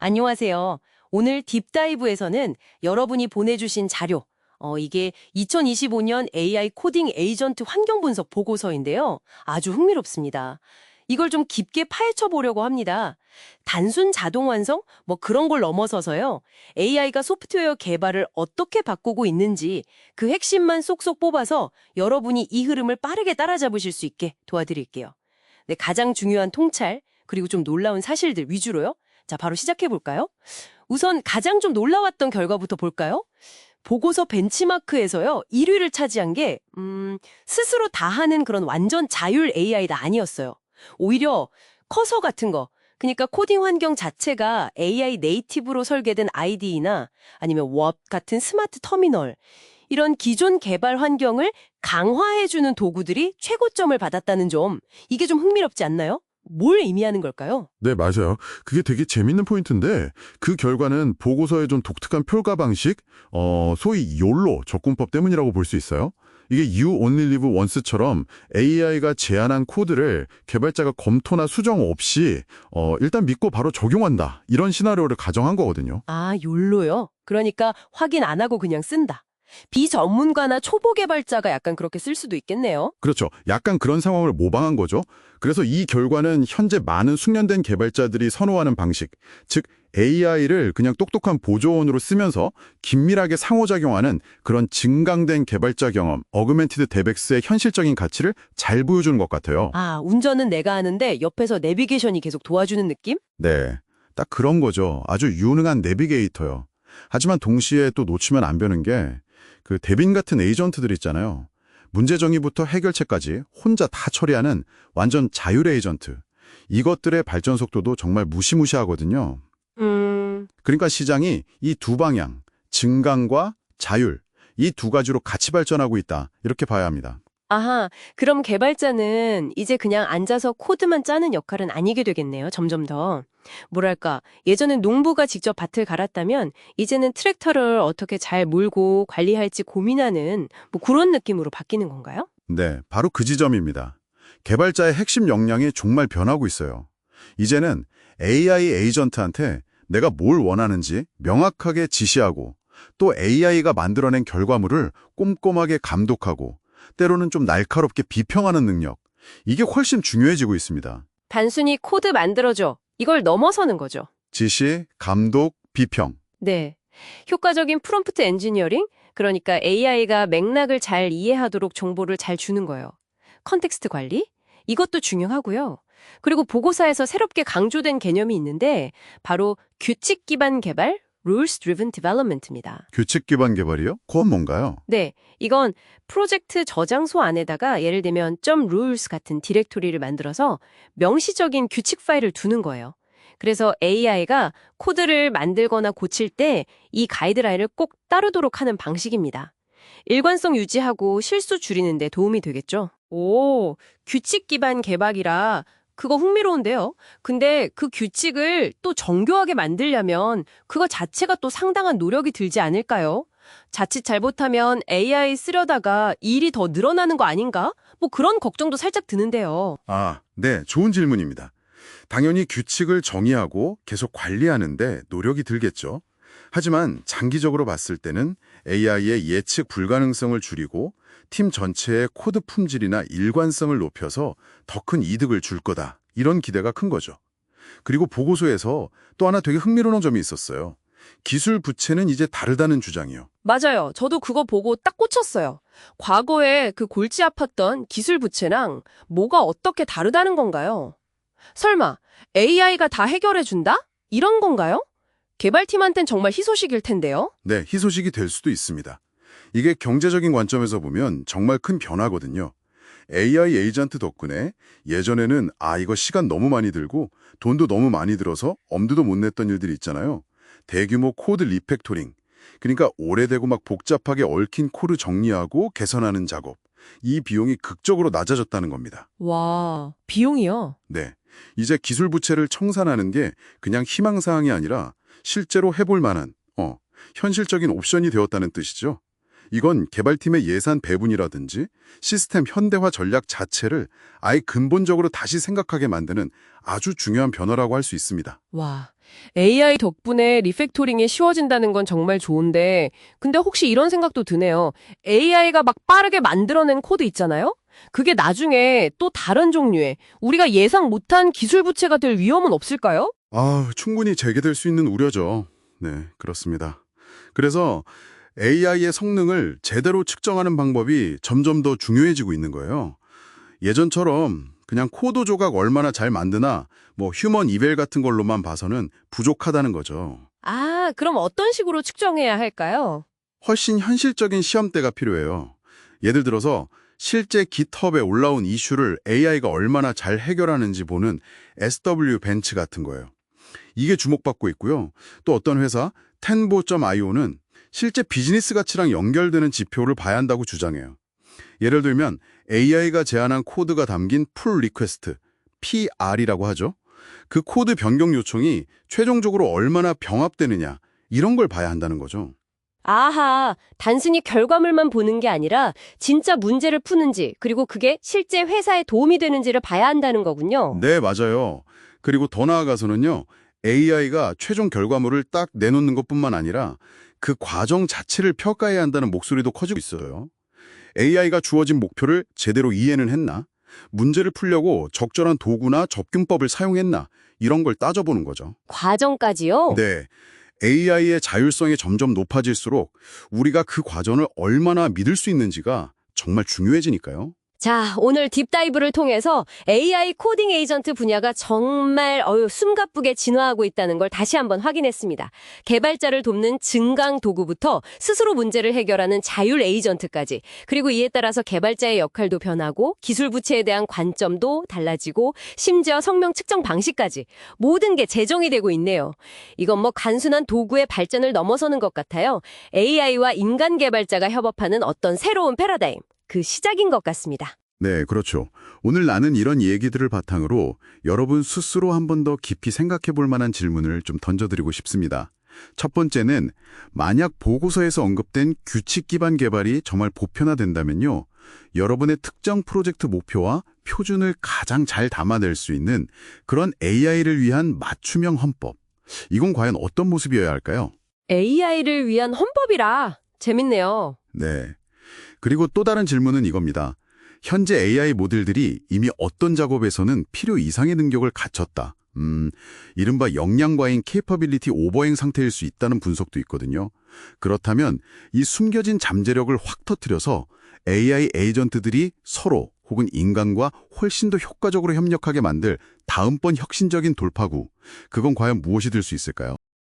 안녕하세요. 오늘 딥다이브에서는 여러분이 보내주신 자료, 이게 2025년 AI 코딩 에이전트 환경 분석 보고서인데요. 아주 흥미롭습니다. 이걸 좀 깊게 파헤쳐 보려고 합니다. 단순 자동 완성? 뭐 그런 걸 넘어서서요. AI가 소프트웨어 개발을 어떻게 바꾸고 있는지 그 핵심만 쏙쏙 뽑아서 여러분이 이 흐름을 빠르게 따라잡으실 수 있게 도와드릴게요. 네, 가장 중요한 통찰, 그리고 좀 놀라운 사실들 위주로요. 자, 바로 시작해 볼까요? 우선 가장 좀 놀라웠던 결과부터 볼까요? 보고서 벤치마크에서요, 1위를 차지한 게, 스스로 다 하는 그런 완전 자율 AI가 아니었어요. 오히려 커서 같은 거, 그러니까 코딩 환경 자체가 AI 네이티브로 설계된 IDE나 아니면 워 같은 스마트 터미널, 이런 기존 개발 환경을 강화해주는 도구들이 최고점을 받았다는 점, 이게 좀 흥미롭지 않나요? 뭘 의미하는 걸까요? 네, 맞아요. 그게 되게 재밌는 포인트인데 그 결과는 보고서의 좀 독특한 평가 방식, 소위 욜로 접근법 때문이라고 볼 수 있어요. 이게 You Only Live Once처럼 AI가 제안한 코드를 개발자가 검토나 수정 없이 일단 믿고 바로 적용한다. 이런 시나리오를 가정한 거거든요. 아, 욜로요? 그러니까 확인 안 하고 그냥 쓴다. 비전문가나 초보 개발자가 약간 그렇게 쓸 수도 있겠네요. 그렇죠. 약간 그런 상황을 모방한 거죠. 그래서 이 결과는 현재 많은 숙련된 개발자들이 선호하는 방식, 즉 AI를 그냥 똑똑한 보조원으로 쓰면서 긴밀하게 상호작용하는 그런 증강된 개발자 경험, 어그멘티드 데벡스의 현실적인 가치를 잘 보여주는 것 같아요. 아, 운전은 내가 하는데 옆에서 내비게이션이 계속 도와주는 느낌? 네, 딱 그런 거죠. 아주 유능한 내비게이터요. 하지만 동시에 또 놓치면 안 되는 게 그 대빈 같은 에이전트들 있잖아요. 문제 정의부터 해결책까지 혼자 다 처리하는 완전 자율 에이전트. 이것들의 발전 속도도 정말 무시무시하거든요. 그러니까 시장이 이 두 방향, 증강과 자율, 이 두 가지로 같이 발전하고 있다. 이렇게 봐야 합니다. 아하, 그럼 개발자는 이제 그냥 앉아서 코드만 짜는 역할은 아니게 되겠네요, 점점 더. 뭐랄까, 예전엔 농부가 직접 밭을 갈았다면, 이제는 트랙터를 어떻게 잘 몰고 관리할지 고민하는 뭐 그런 느낌으로 바뀌는 건가요? 네, 바로 그 지점입니다. 개발자의 핵심 역량이 정말 변하고 있어요. 이제는 AI 에이전트한테 내가 뭘 원하는지 명확하게 지시하고 또 AI가 만들어낸 결과물을 꼼꼼하게 감독하고 때로는 좀 날카롭게 비평하는 능력. 이게 훨씬 중요해지고 있습니다. 단순히 코드 만들어줘. 이걸 넘어서는 거죠. 지시, 감독, 비평. 네. 효과적인 프롬프트 엔지니어링? 그러니까 AI가 맥락을 잘 이해하도록 정보를 잘 주는 거예요. 컨텍스트 관리? 이것도 중요하고요. 그리고 보고서에서 새롭게 강조된 개념이 있는데 바로 규칙 기반 개발, Rules Driven Development입니다. 규칙 기반 개발이요? 그건 뭔가요? 네, 이건 프로젝트 저장소 안에다가 예를 들면 .rules 같은 디렉토리를 만들어서 명시적인 규칙 파일을 두는 거예요. 그래서 AI가 코드를 만들거나 고칠 때 이 가이드라인을 꼭 따르도록 하는 방식입니다. 일관성 유지하고 실수 줄이는 데 도움이 되겠죠? 오, 규칙 기반 개발이라 그거 흥미로운데요. 근데 그 규칙을 또 정교하게 만들려면 그거 자체가 또 상당한 노력이 들지 않을까요? 자칫 잘못하면 AI 쓰려다가 일이 더 늘어나는 거 아닌가? 뭐 그런 걱정도 살짝 드는데요. 아, 네, 좋은 질문입니다. 당연히 규칙을 정의하고 계속 관리하는데 노력이 들겠죠. 하지만 장기적으로 봤을 때는 AI의 예측 불가능성을 줄이고 팀 전체의 코드 품질이나 일관성을 높여서 더 큰 이득을 줄 거다. 이런 기대가 큰 거죠. 그리고 보고서에서 또 하나 되게 흥미로운 점이 있었어요. 기술 부채는 이제 다르다는 주장이요. 맞아요. 저도 그거 보고 딱 꽂혔어요. 과거에 그 골치 아팠던 기술 부채랑 뭐가 어떻게 다르다는 건가요? 설마 AI가 다 해결해준다? 이런 건가요? 개발팀한텐 정말 희소식일 텐데요. 네, 희소식이 될 수도 있습니다. 이게 경제적인 관점에서 보면 정말 큰 변화거든요. AI 에이전트 덕분에 예전에는 이거 시간 너무 많이 들고 돈도 너무 많이 들어서 엄두도 못 냈던 일들이 있잖아요. 대규모 코드 리팩토링, 그러니까 오래되고 막 복잡하게 얽힌 코드 정리하고 개선하는 작업. 이 비용이 극적으로 낮아졌다는 겁니다. 와, 비용이요? 네, 이제 기술 부채를 청산하는 게 그냥 희망사항이 아니라 실제로 해볼 만한, 현실적인 옵션이 되었다는 뜻이죠. 이건 개발팀의 예산 배분이라든지 시스템 현대화 전략 자체를 아예 근본적으로 다시 생각하게 만드는 아주 중요한 변화라고 할 수 있습니다. 와, AI 덕분에 리팩토링이 쉬워진다는 건 정말 좋은데, 근데 혹시 이런 생각도 드네요. AI가 막 빠르게 만들어낸 코드 있잖아요? 그게 나중에 또 다른 종류의 우리가 예상 못한 기술 부채가 될 위험은 없을까요? 충분히 제기될 수 있는 우려죠. 네, 그렇습니다. 그래서 AI의 성능을 제대로 측정하는 방법이 점점 더 중요해지고 있는 거예요. 예전처럼 그냥 코드 조각 얼마나 잘 만드나 휴먼 이벨 같은 걸로만 봐서는 부족하다는 거죠. 아, 그럼 어떤 식으로 측정해야 할까요? 훨씬 현실적인 시험대가 필요해요. 예를 들어서 실제 GitHub에 올라온 이슈를 AI가 얼마나 잘 해결하는지 보는 SW 벤치 같은 거예요. 이게 주목받고 있고요. 또 어떤 회사, tenbo.io는 실제 비즈니스 가치랑 연결되는 지표를 봐야 한다고 주장해요. 예를 들면 AI가 제안한 코드가 담긴 pull request, PR이라고 하죠. 그 코드 변경 요청이 최종적으로 얼마나 병합되느냐, 이런 걸 봐야 한다는 거죠. 아하, 단순히 결과물만 보는 게 아니라 진짜 문제를 푸는지, 그리고 그게 실제 회사에 도움이 되는지를 봐야 한다는 거군요. 네, 맞아요. 그리고 더 나아가서는요, AI가 최종 결과물을 딱 내놓는 것뿐만 아니라 그 과정 자체를 평가해야 한다는 목소리도 커지고 있어요. AI가 주어진 목표를 제대로 이해는 했나? 문제를 풀려고 적절한 도구나 접근법을 사용했나? 이런 걸 따져보는 거죠. 과정까지요? 네. AI의 자율성이 점점 높아질수록 우리가 그 과정을 얼마나 믿을 수 있는지가 정말 중요해지니까요. 자, 오늘 딥다이브를 통해서 AI 코딩 에이전트 분야가 정말 숨가쁘게 진화하고 있다는 걸 다시 한번 확인했습니다. 개발자를 돕는 증강 도구부터 스스로 문제를 해결하는 자율 에이전트까지, 그리고 이에 따라서 개발자의 역할도 변하고 기술 부채에 대한 관점도 달라지고 심지어 성명 측정 방식까지 모든 게 재정이 되고 있네요. 이건 단순한 도구의 발전을 넘어서는 것 같아요. AI와 인간 개발자가 협업하는 어떤 새로운 패러다임. 그 시작인 것 같습니다. 네, 그렇죠. 오늘 나는 이런 얘기들을 바탕으로 여러분 스스로 한 번 더 깊이 생각해 볼 만한 질문을 좀 던져드리고 싶습니다. 첫 번째는 만약 보고서에서 언급된 규칙 기반 개발이 정말 보편화된다면요. 여러분의 특정 프로젝트 목표와 표준을 가장 잘 담아낼 수 있는 그런 AI를 위한 맞춤형 헌법. 이건 과연 어떤 모습이어야 할까요? AI를 위한 헌법이라 재밌네요. 네. 그리고 또 다른 질문은 이겁니다. 현재 AI 모델들이 이미 어떤 작업에서는 필요 이상의 능력을 갖췄다. 이른바 역량과잉 케이퍼빌리티 오버행 상태일 수 있다는 분석도 있거든요. 그렇다면 이 숨겨진 잠재력을 확 터뜨려서 AI 에이전트들이 서로 혹은 인간과 훨씬 더 효과적으로 협력하게 만들 다음번 혁신적인 돌파구, 그건 과연 무엇이 될 수 있을까요?